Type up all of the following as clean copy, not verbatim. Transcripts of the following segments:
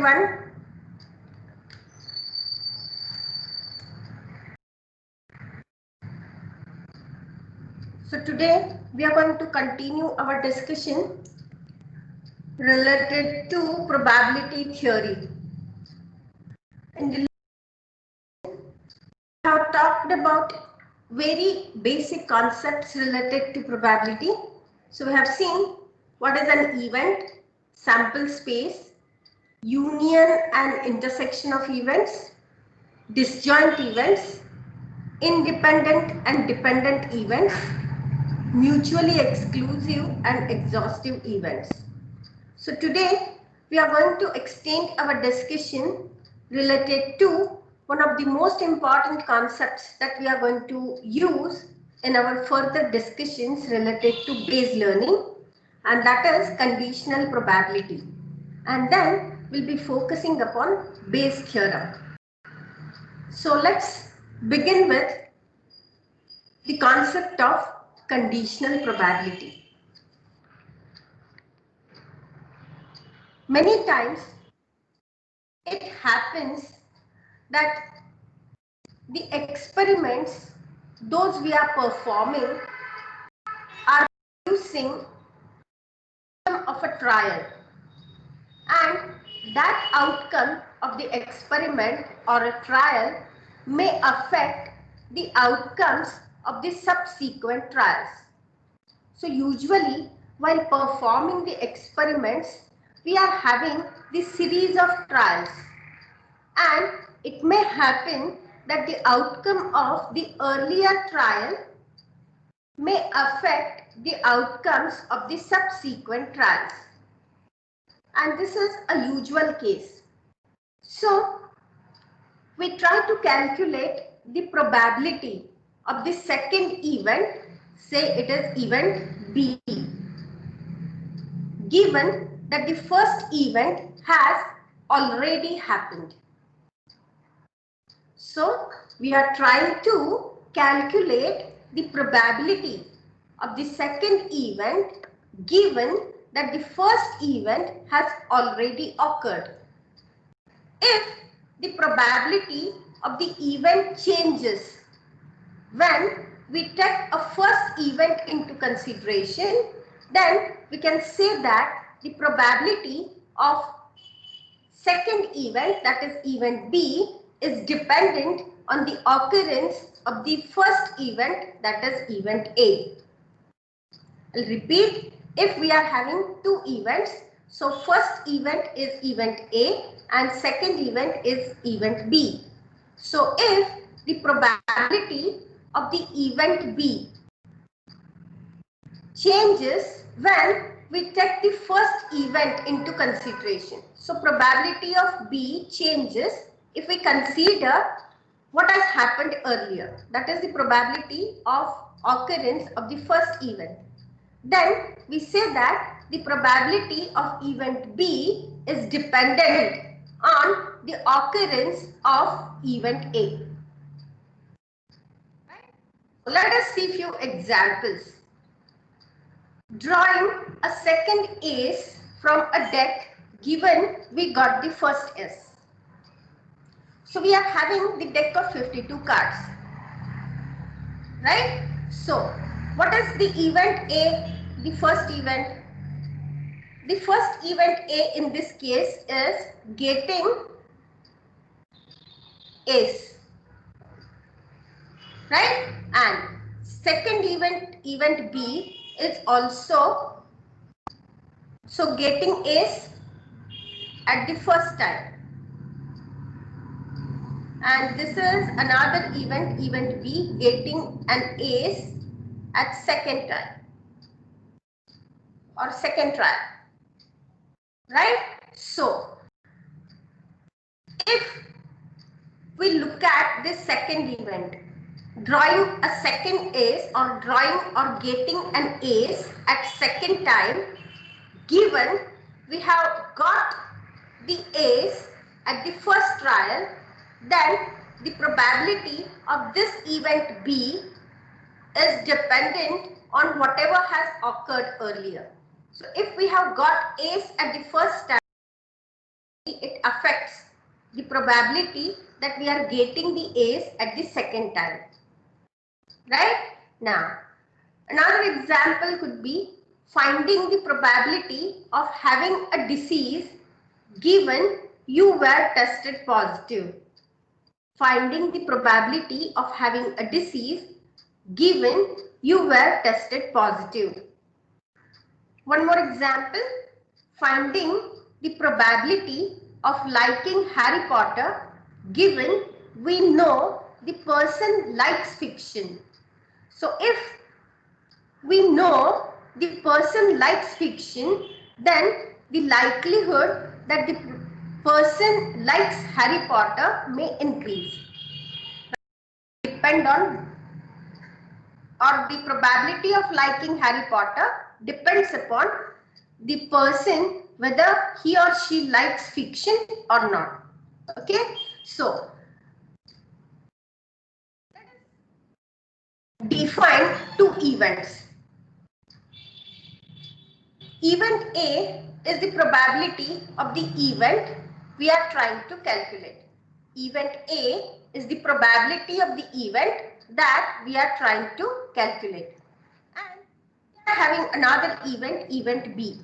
everyone. So today we are going to continue our discussion related to probability theory. In the we have talked about very basic concepts related to probability. So we have seen what is an event, sample space, union and intersection of events, disjoint events, independent and dependent events, mutually exclusive and exhaustive events. So today we are going to extend our discussion related to one of the most important concepts that we are going to use in our further discussions related to Bayes learning, and that is conditional probability. And then we'll be focusing upon Bayes theorem. So let's begin with the concept of conditional probability. Many times it happens that the experiments, those we are performing, are producing of a trial, and that outcome of the experiment or a trial may affect the outcomes of the subsequent trials. So usually while performing the experiments, we are having the series of trials, and it may happen that the outcome of the earlier trial may affect the outcomes of the subsequent trials. And this is a usual case. So we try to calculate the probability of the second event, say it is event B, given that the first event has already happened. So we are trying to calculate the probability of the second event given that the first event has already occurred. If the probability of the event changes when we take a first event into consideration, then we can say that the probability of second event, that is event B, is dependent on the occurrence of the first event, that is event A. I'll repeat, if we are having two events, so first event is event A and second event is event B. So if the probability of the event B changes when we take the first event into consideration. So probability of B changes if we consider what has happened earlier, that is the probability of occurrence of the first event. Then we say that the probability of event B is dependent on the occurrence of event A. Right? So let us see a few examples. Drawing a second ace from a deck given we got the first S. So we are having the deck of 52 cards, right? So what is the event A, the first event? The first event A in this case is getting ace, right? And second event B is also getting ace at the first time. And this is another event B, getting an ace at second time or second trial, right? So if we look at this second event, drawing a second ace or drawing or getting an ace at second time, given we have got the ace at the first trial, then the probability of this event B is dependent on whatever has occurred earlier. So if we have got ace at the first time, it it affects the probability that we are getting the A's at the second time. Right? Now, another example could be finding the probability of having a disease given you were tested positive. Finding the probability of having a disease given you were tested positive. One more example, finding the probability of liking Harry Potter given we know the person likes fiction. So if we know the person likes fiction, then the likelihood that the person likes Harry Potter may increase. Depend on, or the probability of liking Harry Potter depends upon the person whether he or she likes fiction or not. Okay, so define two events. Event A is the probability of the event we are trying to calculate. Event A is the probability of the event that we are trying to calculate. And we are having another event, event B.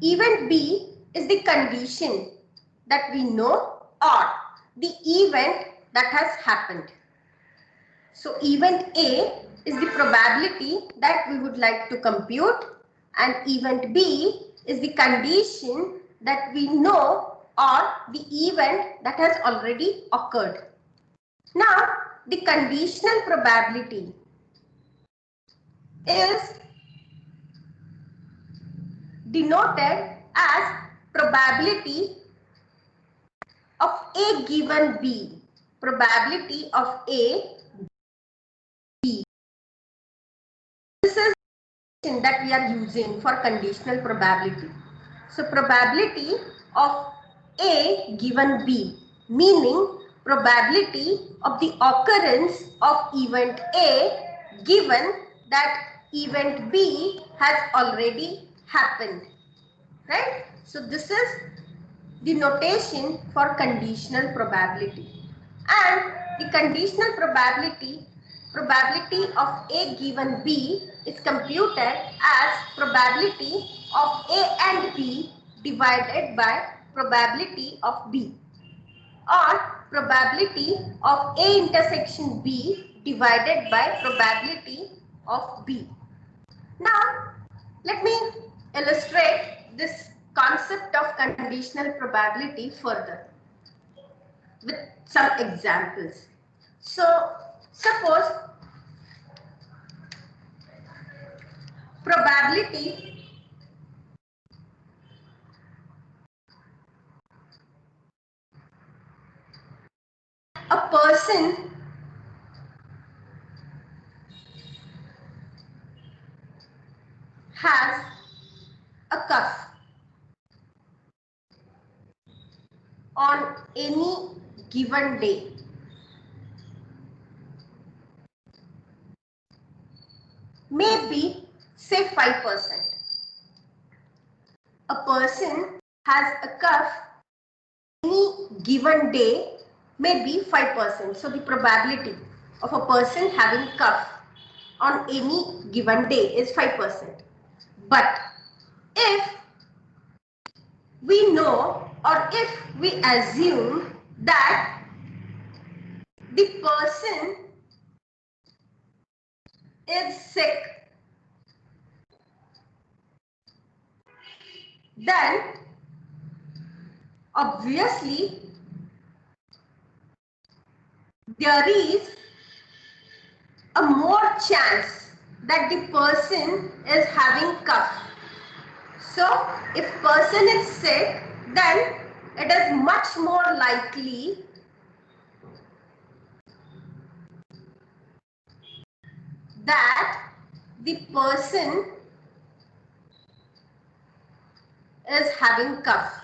Event B is the condition that we know or the event that has happened. So event A is the probability that we would like to compute, and event B is the condition that we know or the event that has already occurred. Now, the conditional probability is denoted as probability of A given B. Probability of A, B. This is that we are using for conditional probability. So probability of A given B, meaning probability of the occurrence of event A given that event B has already happened. Right? So this is the notation for conditional probability. And the conditional probability of A given B is computed as probability of A and B divided by probability of B, or probability of A intersection B divided by probability of B. Now, let me illustrate this concept of conditional probability further with some examples. So, suppose probability a person has a cough on any given day. Maybe say 5%. A person has a cough any given day, maybe 5%. So the probability of a person having cough on any given day is 5%. But if we know, or if we assume that the person is sick, then obviously there is a more chance that the person is having cough. So if person is sick, then it is much more likely that the person is having cough.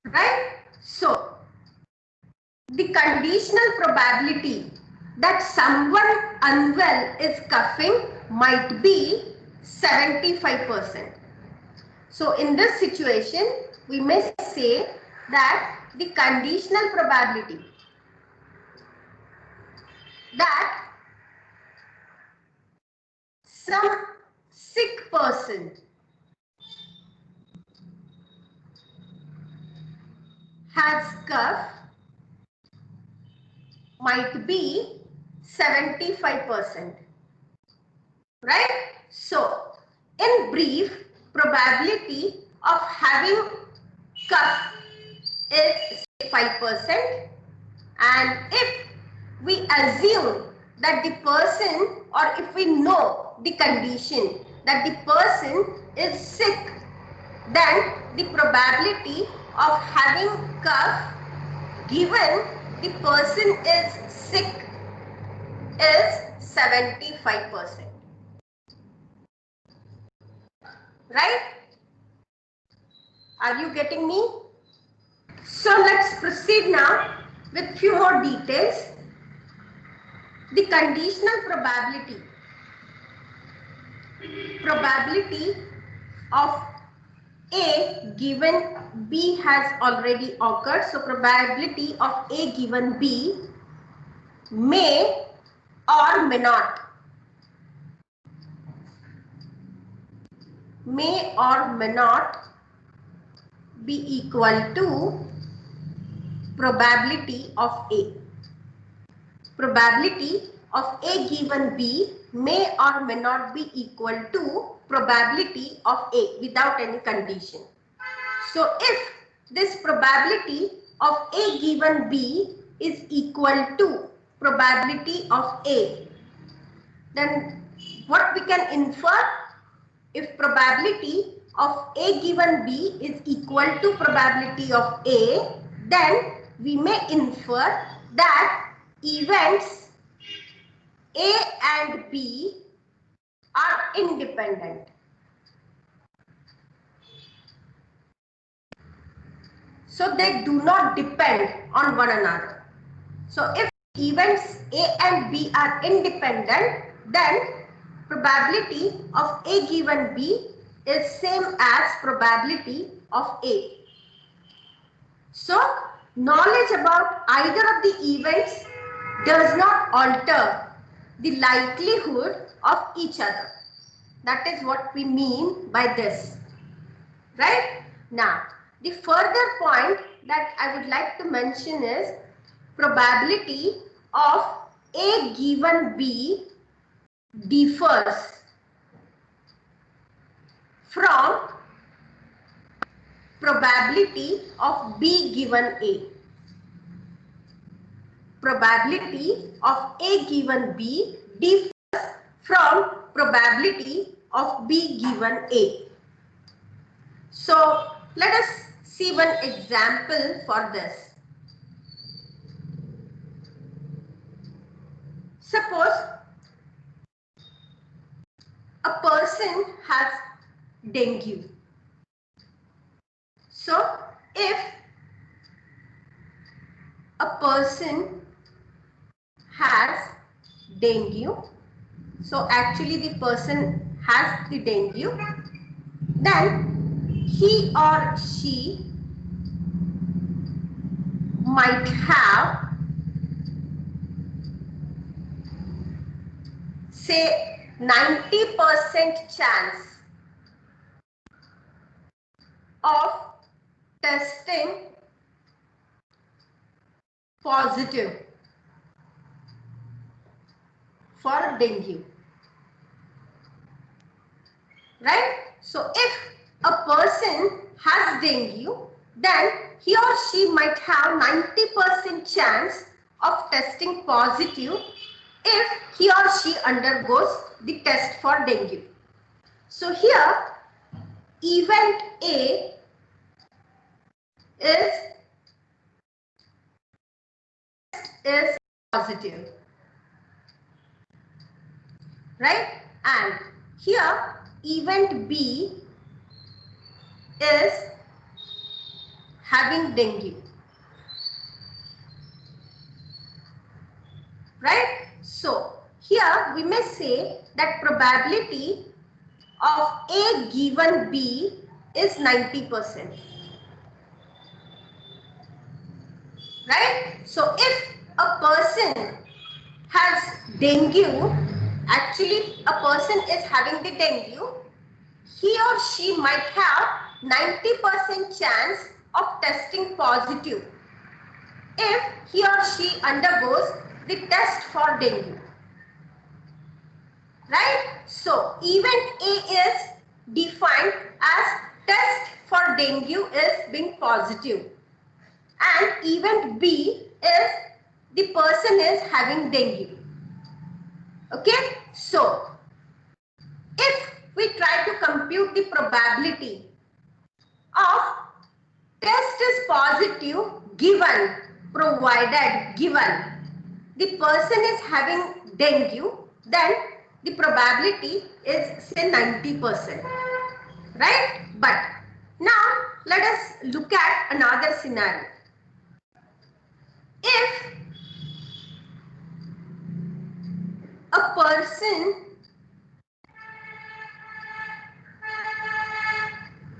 Right? So the conditional probability that someone unwell is coughing might be 75%. So in this situation, we may say that the conditional probability that some sick person has cough might be 75%. Right? So, in brief, probability of having cough is 5%, and if we assume that the person, or if we know the condition that the person is sick, then the probability of having cough given the person is sick is 75%. Right? Are you getting me? So let's proceed now with few more details. The conditional probability of A given B has already occurred. So probability of A given B may or may not be equal to probability of A. Probability of A given B may or may not be equal to probability of A without any condition. So if this probability of A given B is equal to probability of A, then what we can infer? If probability of A given B is equal to probability of A, then we may infer that events A and B are independent. So they do not depend on one another. So if events A and B are independent, then probability of A given B is same as probability of A. So knowledge about either of the events does not alter the likelihood of each other. That is what we mean by this. Right? Now, the further point that I would like to mention is probability of A given B differs from probability of B given A. Probability of A given B differs from probability of B given A. So let us see one example for this. Suppose a person has dengue. So if a person has dengue, so actually the person has the dengue, then he or she might have, say, 90% chance of testing positive for dengue. Right? So if a person has dengue, then he or she might have 90% chance of testing positive if he or she undergoes the test for dengue. So here event A is positive, right? And here event B is having dengue, right? So here we may say that probability of A given B is 90%. Right? So if a person has dengue, actually a person is having the dengue, he or she might have 90% chance of testing positive if he or she undergoes the test for dengue. Right? So event A is defined as test for dengue is being positive, and event B is the person is having dengue. Okay, so if we try to compute the probability of test is positive given, provided given the person is having dengue, then the probability is say 90%, right? But now let us look at another scenario. If a person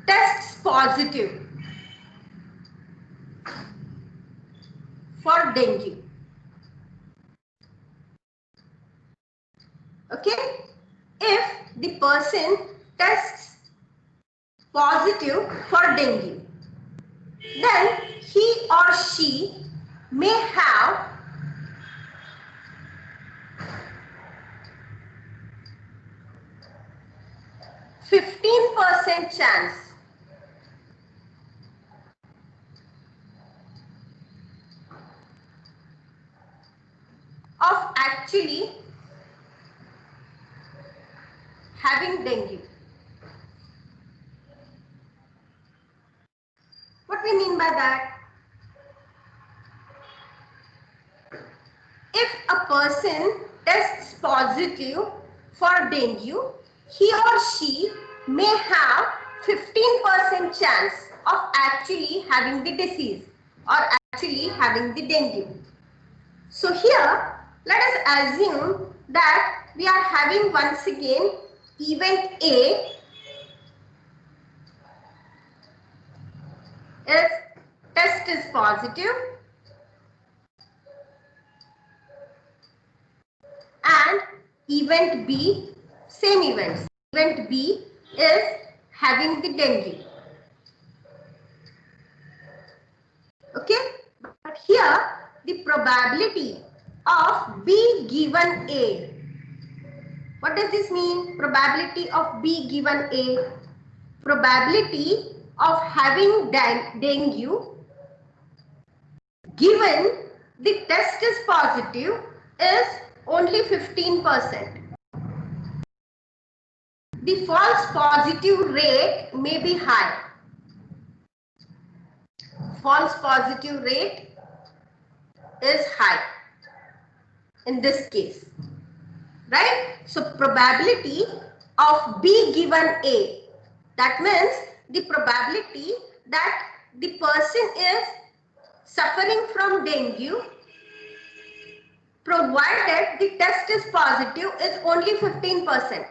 tests positive for dengue, okay, if the person tests positive for dengue, then he or she may have 15% chance of actually having dengue. What we mean by that? If a person tests positive for dengue, he or she may have 15% chance of actually having the disease or actually having the dengue. So here, let us assume that we are having once again event A. If test is positive and event B, same events. Event B is having the dengue. Okay, but here the probability of B given A. What does this mean? Probability of B given A. Probability of having dengue given the test is positive is only 15%. The false positive rate may be high. False positive rate is high in this case, right? So probability of B given A, that means the probability that the person is suffering from dengue provided the test is positive is only 15%.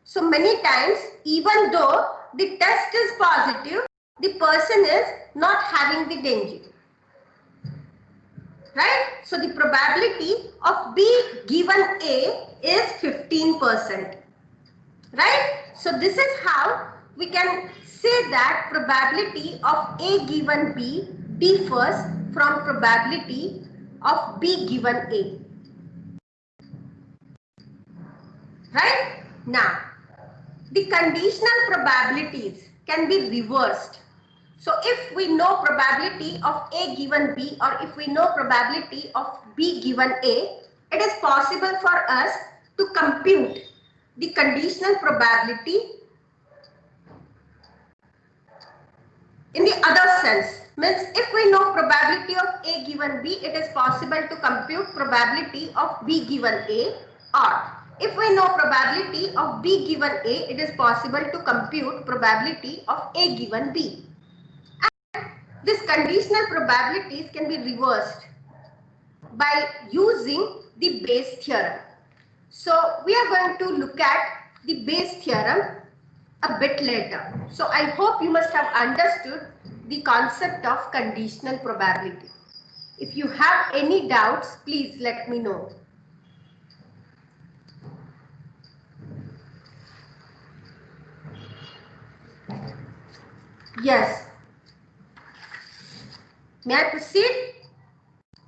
So many times, even though the test is positive, the person is not having the dengue. Right? So the probability of B given A is 15%. Right? So this is how we can say that probability of A given B differs from probability of B given A. Right? Now, the conditional probabilities can be reversed. So if we know probability of A given B, or if we know probability of B given A, it is possible for us to compute the conditional probability in the other sense. Means if we know probability of A given B, it is possible to compute probability of B given A, or if we know probability of B given A, it is possible to compute probability of A given B. And these conditional probabilities can be reversed by using the Bayes theorem. So we are going to look at the Bayes theorem a bit later. So I hope you must have understood the concept of conditional probability. If you have any doubts, please let me know. Yes. May I proceed?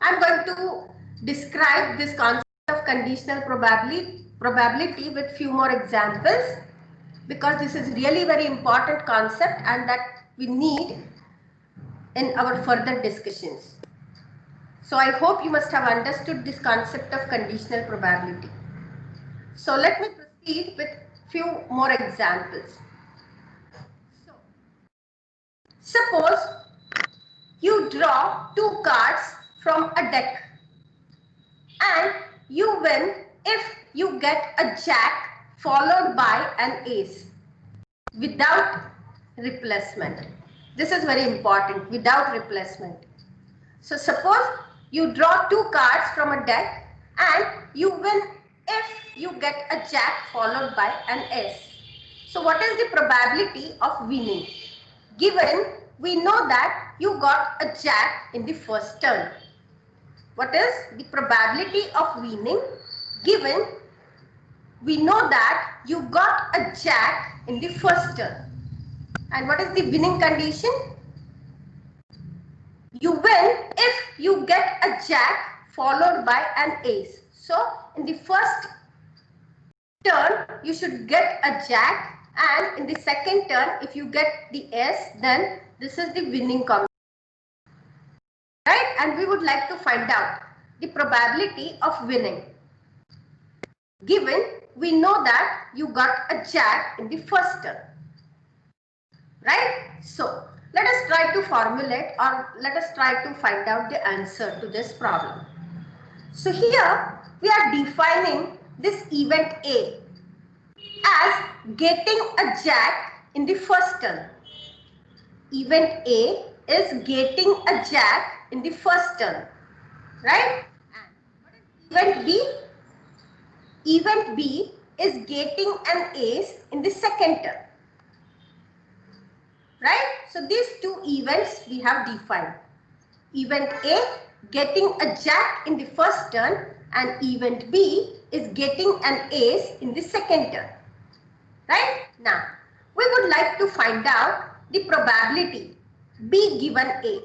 I'm going to describe this concept of conditional probability with few more examples, because this is really very important concept and that we need in our further discussions. So I hope you must have understood this concept of conditional probability. So let me proceed with few more examples. So, suppose you draw two cards from a deck and you win if you get a jack followed by an ace without replacement. This is very important, without replacement. So suppose you draw two cards from a deck and you win if you get a jack followed by an ace. So what is the probability of winning? Given we know that you got a jack in the first turn. What is the probability of winning given we know that you got a jack in the first turn? And what is the winning condition? You win if you get a jack followed by an ace. So in the first turn you should get a jack, and in the second turn if you get the ace, then this is the winning combination. Right? And we would like to find out the probability of winning. Given we know that you got a jack in the first turn. Right? So let us try to formulate, or let us try to find out the answer to this problem. So here we are defining this event A as getting a jack in the first turn. Event A is getting a jack in the first turn. Right? And what is event B? Event B is getting an ace in the second turn. Right? So these two events we have defined. Event A getting a jack in the first turn, and event B is getting an ace in the second turn. Right? Now, we would like to find out the probability B given A.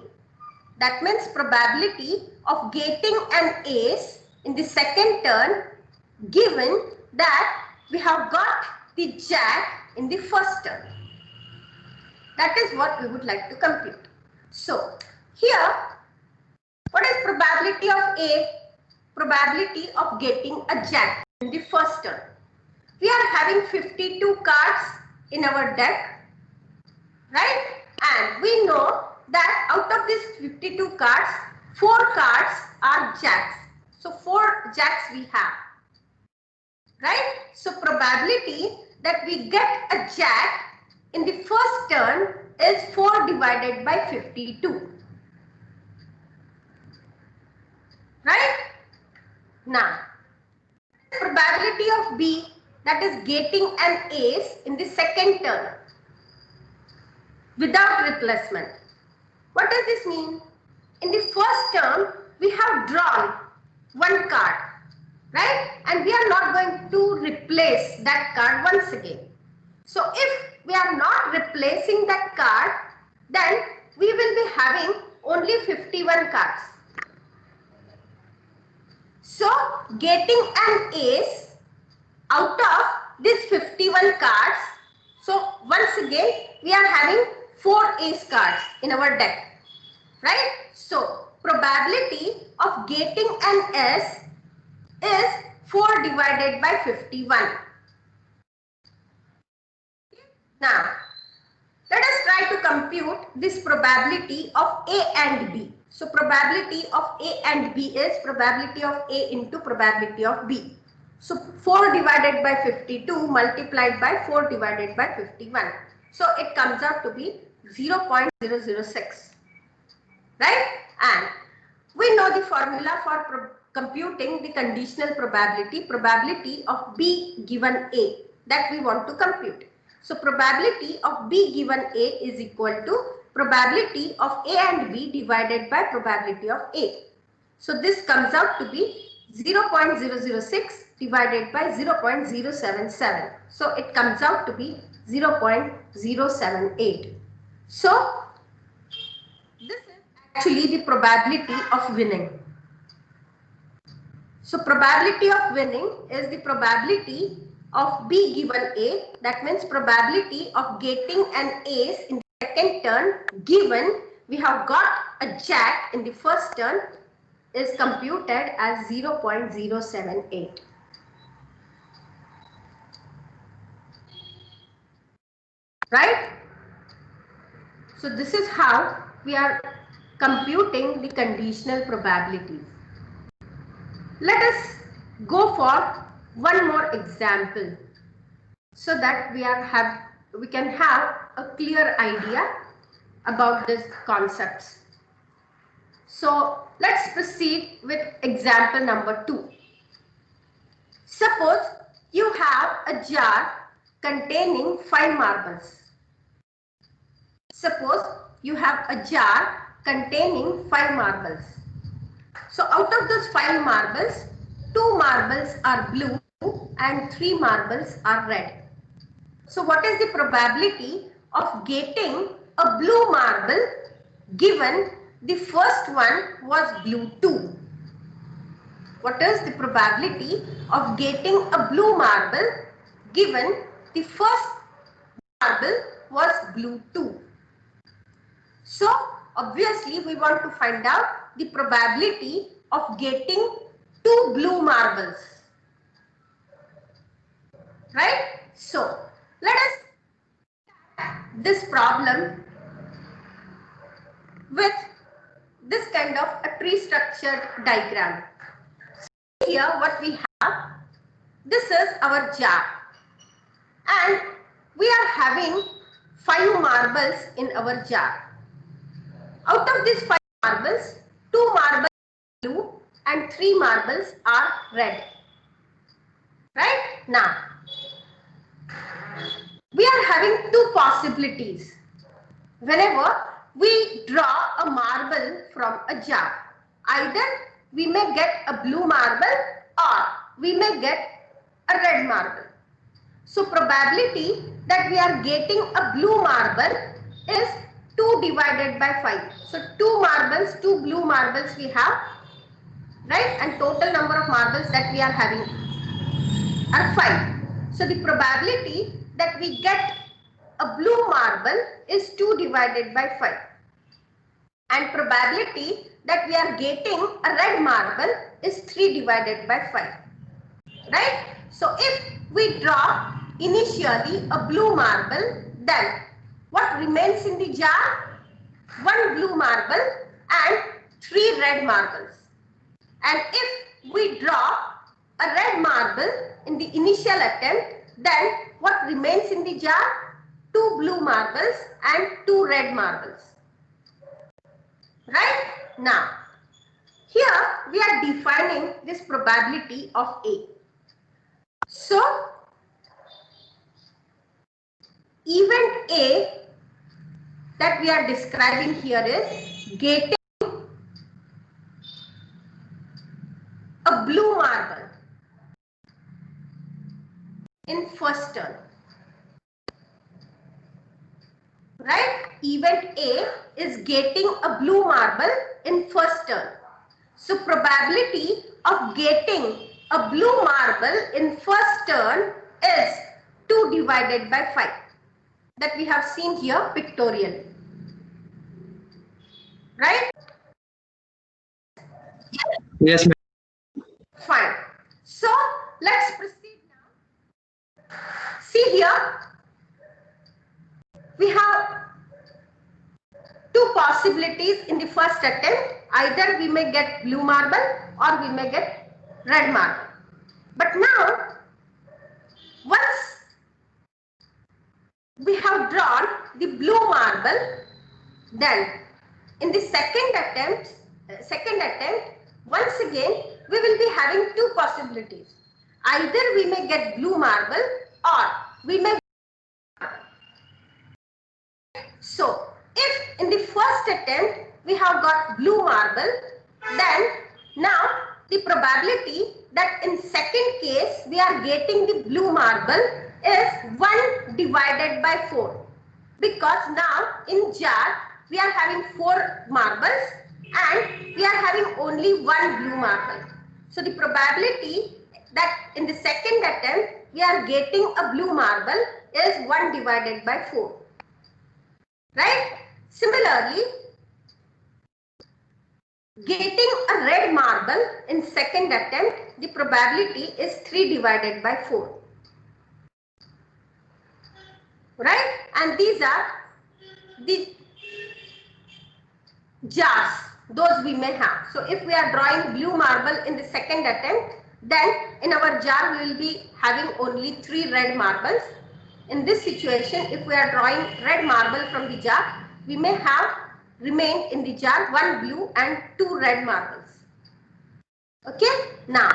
That means probability of getting an ace in the second turn given that we have got the jack in the first turn. That is what we would like to compute. So, here, what is probability of A? Probability of getting a jack in the first turn. We are having 52 cards in our deck, right? And we know that out of these 52 cards, 4 cards are jacks. So 4 jacks we have, right? So probability that we get a jack in the first turn is 4 divided by 52. Right? Now, probability of B, that is getting an ace in the second turn without replacement. What does this mean? In the first turn, we have drawn one card, right? And we are not going to replace that card once again. So if we are not replacing that card, then we will be having only 51 cards. So getting an ace out of these 51 cards, so once again we are having 4 ace cards in our deck, right? So probability of getting an ace is 4 divided by 51. Now let us try to compute this probability of A and B. So probability of A and B is probability of A into probability of B. So 4 divided by 52 multiplied by 4 divided by 51. So it comes out to be 0.006. Right? And we know the formula for computing the conditional probability of B given A, that we want to compute. So probability of B given A is equal to probability of A and B divided by probability of A. So this comes out to be 0.006 divided by 0.077. So it comes out to be 0.078. So this is actually the probability of winning. So probability of winning is the probability of B given A. That means probability of getting an ace in the second turn given we have got a jack in the first turn is computed as 0.078. Right? So this is how we are computing the conditional probabilities. Let us go for one more example so that we can have a clear idea about these concepts. So let's proceed with example number 2. Suppose you have a jar containing 5 marbles. Suppose you have a jar containing 5 marbles. So out of those 5 marbles, 2 marbles are blue and 3 marbles are red. So what is the probability of getting a blue marble given the first one was blue 2? What is the probability of getting a blue marble given the first marble was blue 2? So obviously we want to find out the probability of getting 2 blue marbles. Right? So let us this problem with this kind of a tree structured diagram. Here what we have, this is our jar and we are having 5 marbles in our jar. Out of these 5 marbles, 2 marbles are blue and 3 marbles are red. Right? Now, we are having 2 possibilities. Whenever we draw a marble from a jar, either we may get a blue marble or we may get a red marble. So probability that we are getting a blue marble is 2 divided by 5. So 2 marbles, 2 blue marbles we have, right? And total number of marbles that we are having are 5. So the probability that we get a blue marble is 2 divided by 5. And probability that we are getting a red marble is 3 divided by 5. Right? So if we draw initially a blue marble, then what remains in the jar? 1 blue marble and 3 red marbles. And if we draw a red marble in the initial attempt, then what remains in the jar? 2 blue marbles and 2 red marbles. Right? Now, here we are defining this probability of A. So, event A that we are describing here is getting a blue marble in first turn. Right? Event A is getting a blue marble in first turn. So probability of getting a blue marble in first turn is 2 divided by 5 that we have seen here pictorially. Right? Yes, ma'am. Fine. So let's proceed now. See here, we have 2 possibilities in the first attempt. Either we may get blue marble or we may get red marble. But now, once we have drawn the blue marble, then in the second attempt, once again we will be having 2 possibilities. Either we may get blue marble or we may get red marble. So if in the first attempt we have got blue marble, then now the probability that in second case we are getting the blue marble is 1 divided by 4, because now in jar we are having 4 marbles and we are having only 1 blue marble. So the probability that in the second attempt we are getting a blue marble is 1 divided by 4. Right? Similarly, getting a red marble in second attempt, the probability is 3 divided by 4. Right? And these are the jars, those we may have. So if we are drawing blue marble in the second attempt, then in our jar we will be having only 3 red marbles. In this situation, if we are drawing red marble from the jar, we may have remained in the jar 1 blue and 2 red marbles. Okay. Now,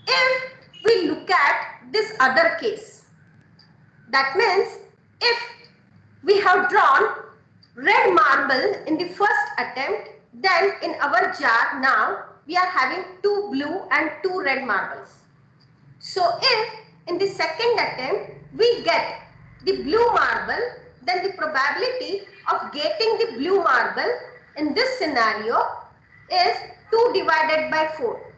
if we look at this other case, that means if we have drawn red marble in the first attempt, then in our jar now we are having 2 blue and 2 red marbles. So if in the second attempt we get the blue marble, then the probability of getting the blue marble in this scenario is 2 divided by 4.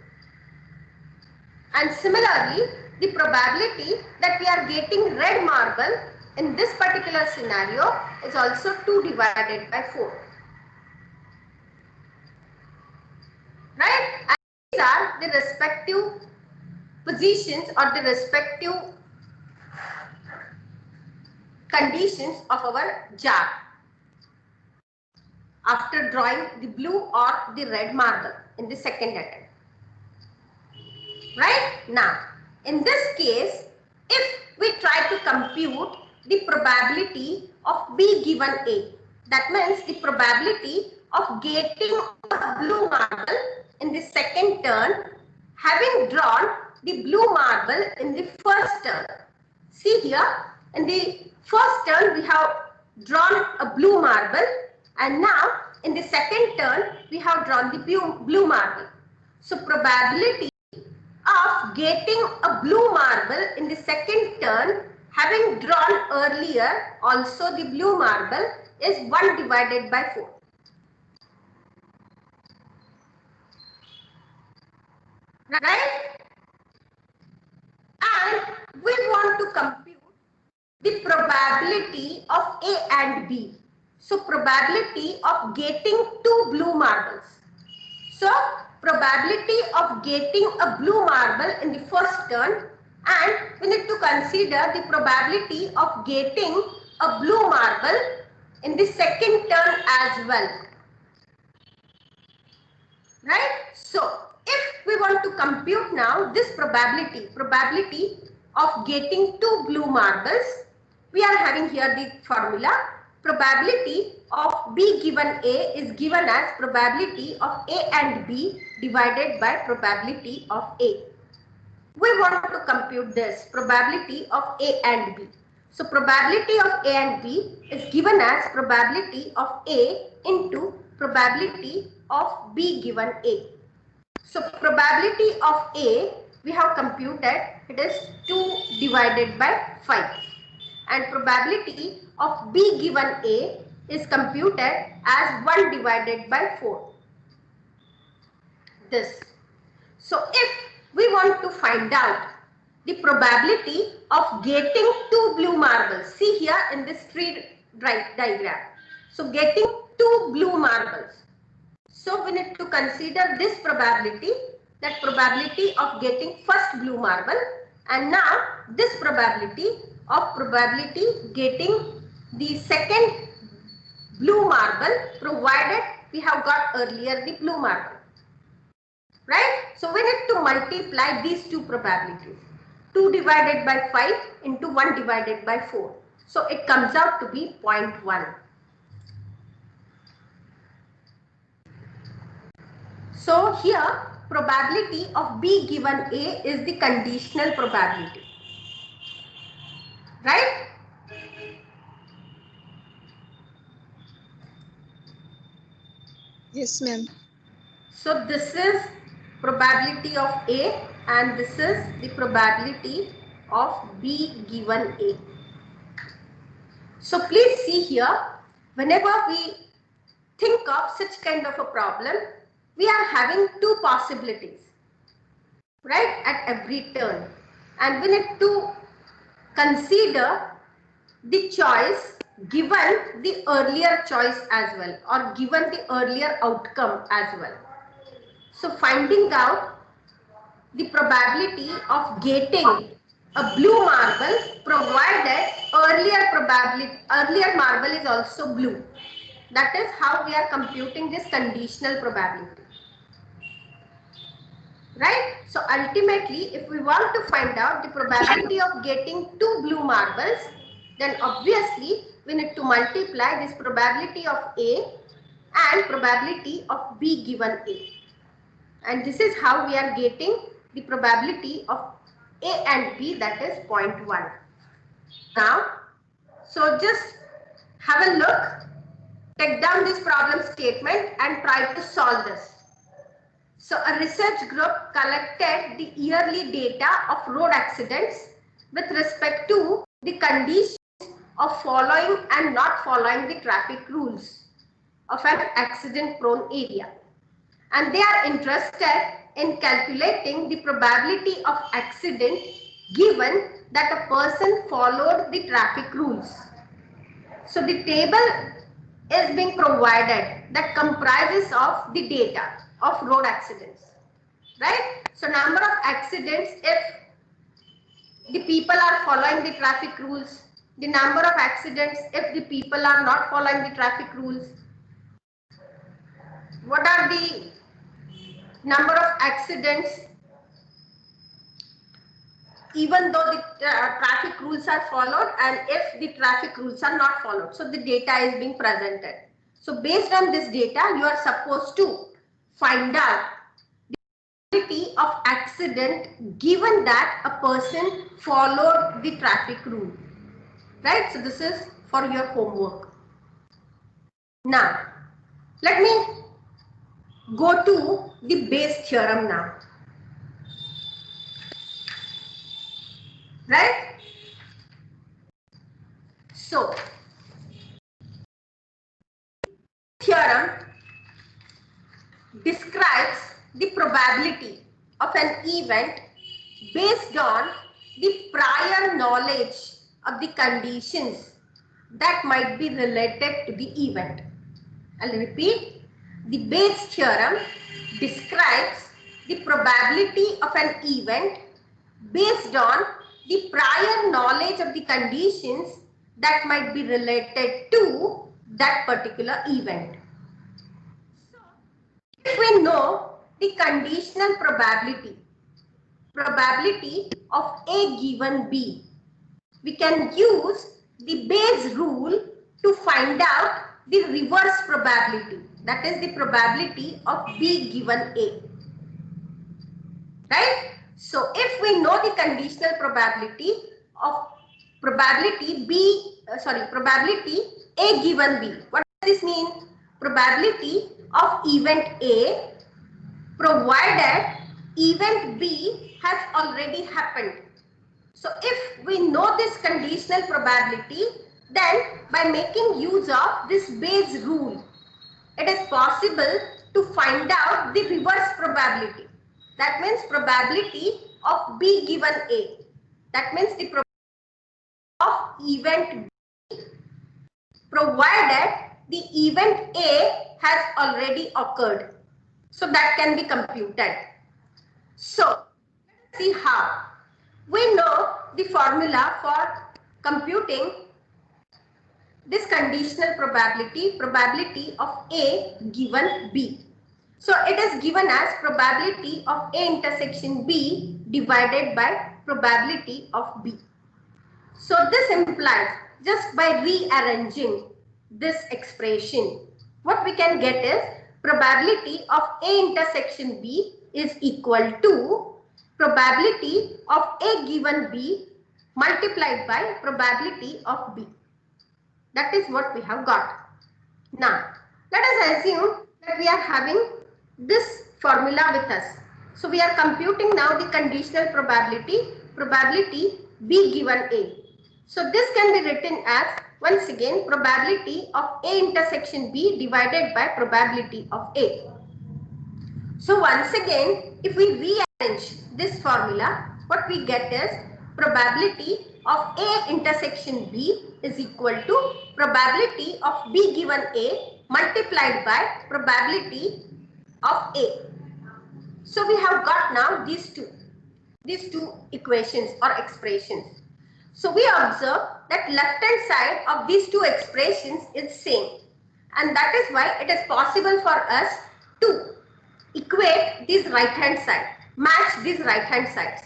And similarly, the probability that we are getting red marble in this particular scenario is also 2 divided by 4. Right? And these are the respective positions or the respective conditions of our jar after drawing the blue or the red marble in the second attempt. Right? Now, in this case, if we try to compute the probability of B given A, that means the probability of getting a blue marble in the second turn, having drawn the blue marble in the first turn. See here, in the first turn we have drawn a blue marble, and now in the second turn we have drawn the blue marble. So probability of getting a blue marble in the second turn, having drawn earlier also the blue marble, is 1 divided by 4. Right? And we want to compute the probability of A and B. So probability of getting 2 blue marbles. So probability of getting a blue marble in the first turn, and we need to consider the probability of getting a blue marble in the second turn as well. Right? So if we want to compute now this probability of getting 2 blue marbles, we are having here the formula. Probability of B given A is given as probability of A and B divided by probability of A. We want to compute this probability of A and B. So probability of A and B is given as probability of A into probability of B given A. So probability of A we have computed, it is 2 divided by 5. And probability of B given A is computed as 1 divided by 4. This. So if we want to find out the probability of getting 2 blue marbles, see here in this tree diagram. So getting 2 blue marbles. So we need to consider this probability, that probability of getting first blue marble, and now this probability getting the second blue marble, provided we have got earlier the blue marble. Right? So we need to multiply these two probabilities. 2 divided by 5 into 1 divided by 4. So it comes out to be 0.1. So here probability of B given A is the conditional probability. Right? Yes, ma'am. So this is probability of A and this is the probability of B given A. So please see here, whenever we think of such kind of a problem, we are having two possibilities, right, at every turn, and we need to consider the choice given the earlier choice as well, or given the earlier outcome as well. So finding out the probability of getting a blue marble provided earlier marble is also blue. That is how we are computing this conditional probability. Right? So ultimately, if we want to find out the probability of getting two blue marbles, then obviously we need to multiply this probability of A and probability of B given A. And this is how we are getting the probability of A and B, that is 0.1. Now, so just have a look, take down this problem statement and try to solve this. So a research group collected the yearly data of road accidents with respect to the conditions of following and not following the traffic rules of an accident prone area. And they are interested in calculating the probability of accident given that a person followed the traffic rules. So the table is being provided that comprises of the data of road accidents, right? So number of accidents if the people are following the traffic rules, the number of accidents if the people are not following the traffic rules, what are the number of accidents even though the traffic rules are followed and if the traffic rules are not followed. So the data is being presented. So based on this data, you are supposed to find out the probability of accident given that a person followed the traffic rule. Right? So this is for your homework. Now, let me go to the Bayes theorem now. Right? So, theorem describes the probability of an event based on the prior knowledge of the conditions that might be related to the event. I'll repeat. The Bayes theorem describes the probability of an event based on the prior knowledge of the conditions that might be related to that particular event. If we know the conditional probability of A given B, we can use the Bayes rule to find out the reverse probability, that is the probability of B given A. Right? So if we know the conditional probability of probability A given B, what does this mean? Probability of event A provided event B has already happened. So if we know this conditional probability, then by making use of this Bayes rule, it is possible to find out the reverse probability. That means probability of B given A. That means the probability of event B provided the event A has already occurred. So that can be computed. So let's see how. We know the formula for computing this conditional probability of A given B. So it is given as probability of A intersection B divided by probability of B. So this implies, just by rearranging this expression, what we can get is probability of A intersection B is equal to probability of A given B multiplied by probability of B. That is what we have got. Now, let us assume we are having this formula with us. So we are computing now the conditional probability B given A. So this can be written as, once again, probability of A intersection B divided by probability of A. So once again, if we rearrange this formula, what we get is probability of A intersection B is equal to probability of B given A multiplied by probability of A. So we have got now these two equations or expressions. So we observe that left hand side of these two expressions is same, and that is why it is possible for us to equate these right hand side, match these right hand sides.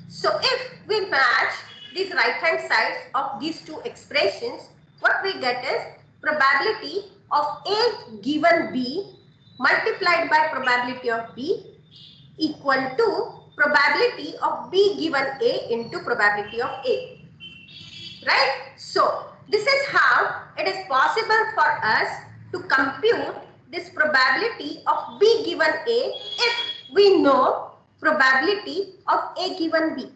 So if we match these right hand sides of these two expressions, what we get is probability of A given B multiplied by probability of B equal to probability of B given A into probability of A. Right? So this is how it is possible for us to compute this probability of B given A if we know probability of A given B.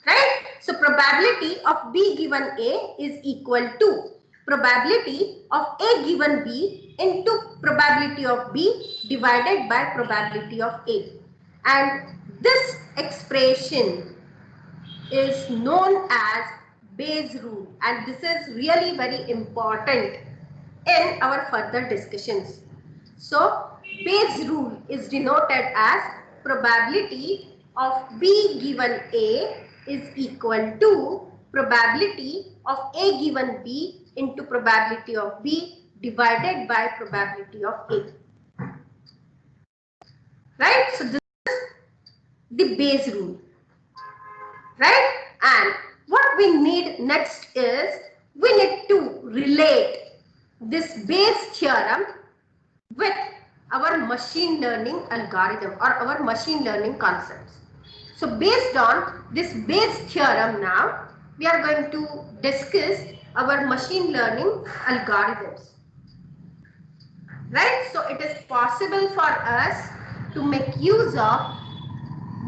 Right? So probability of B given A is equal to probability of A given B into probability of B divided by probability of A. And this expression is known as Bayes rule, and this is really very important in our further discussions. So Bayes rule is denoted as probability of B given A is equal to probability of A given B into probability of B divided by probability of A. Right? So this is the Bayes rule. Right? And what we need next is we need to relate this Bayes theorem with our machine learning algorithm or our machine learning concepts. So based on this Bayes theorem now, we are going to discuss our machine learning algorithms. Right? So it is possible for us to make use of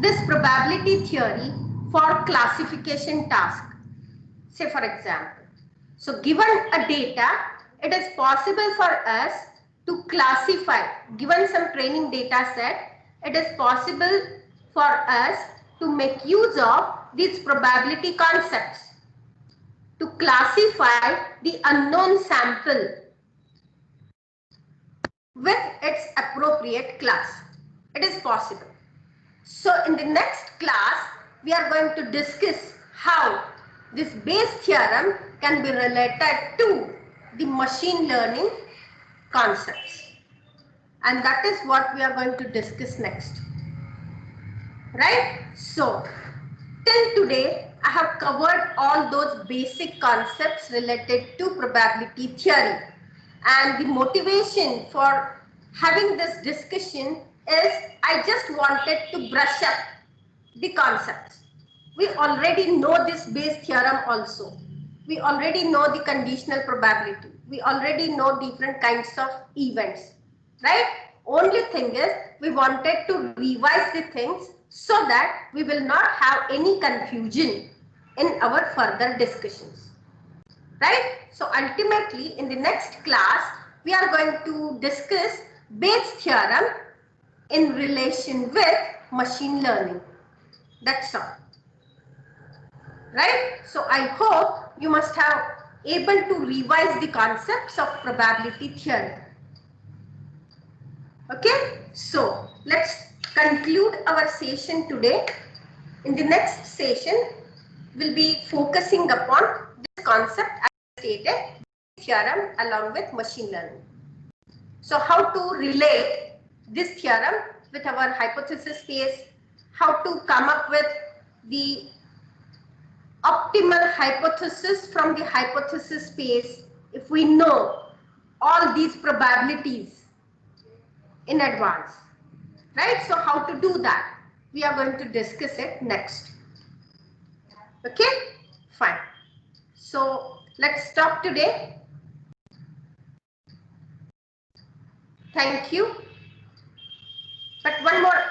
this probability theory for classification task. Say for example, so given a data, it is possible for us to classify, given some training data set, it is possible for us to make use of these probability concepts to classify the unknown sample with its appropriate class. It is possible. So in the next class, we are going to discuss how this Bayes theorem can be related to the machine learning concepts. And that is what we are going to discuss next. Right? So, till today, I have covered all those basic concepts related to probability theory. And the motivation for having this discussion is I just wanted to brush up the concepts. We already know this Bayes theorem also. We already know the conditional probability. We already know different kinds of events. Right? Only thing is we wanted to revise the things so that we will not have any confusion in our further discussions. Right? So ultimately in the next class we are going to discuss Bayes theorem in relation with machine learning. That's all. Right? So I hope you must have able to revise the concepts of probability theory. Okay, so let's conclude our session today. In the next session, we'll be focusing upon this concept as stated, theorem along with machine learning. So how to relate this theorem with our hypothesis space, how to come up with the optimal hypothesis from the hypothesis space if we know all these probabilities in advance, right? So how to do that? We are going to discuss it next. Okay, fine. So let's stop today. Thank you. But one more